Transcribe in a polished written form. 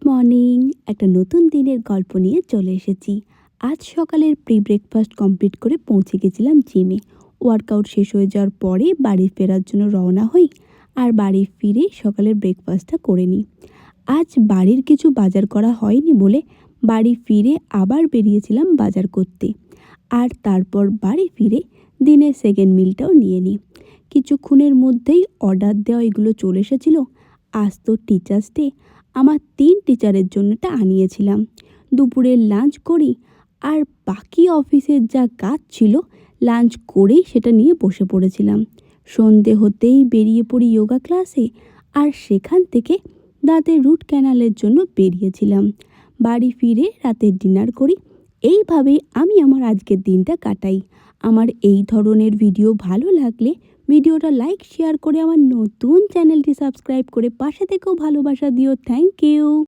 Morning. একটা নতুন দিনের গল্প নিয়ে চলে এসেছি। আজ সকালের প্রি ব্রেকফাস্ট কমপ্লিট করে পৌঁছে গেছিলাম জিমে। ওয়ার্কআউট শেষ হয়ে যাওয়ার পরে বাড়ি ফেরার জন্য রওনা হই। আর বাড়ি ফিরে সকালের ব্রেকফাস্টটা করে নিই। আজ বাড়ির কিছু বাজার করা হয়নি বলে বাড়ি ফিরে আবার বেরিয়েছিলাম বাজার করতে। আর তারপর বাড়ি ফিরে দিনের সেকেন্ড মিলটাও নিয়ে নিই। কিছুক্ষণের মধ্যেই অর্ডার দেওয়া এগুলো চলে এসেছিলো। আজ তো টিচার্স ডে, আমার 3 টিচারের জন্যটা আনিয়েছিলাম। দুপুরের লাঞ্চ করি আর বাকি অফিসের যা কাজ ছিল লাঞ্চ করেই সেটা নিয়ে বসে পড়েছিলাম। সন্ধে হতেই বেরিয়ে পড়ি যোগা ক্লাসে, আর সেখান থেকে দাঁতের রুট ক্যানালের জন্য বেরিয়েছিলাম। বাড়ি ফিরে রাতের ডিনার করি। এইভাবেই আমি আমার আজকের দিনটা কাটাই। আমার এই ধরনের ভিডিও ভালো লাগলে ভিডিওটা লাইক শেয়ার করে আমার নতুন চ্যানেলটি সাবস্ক্রাইব করে পাশে থেকেও ভালোবাসা দিও। Thank you.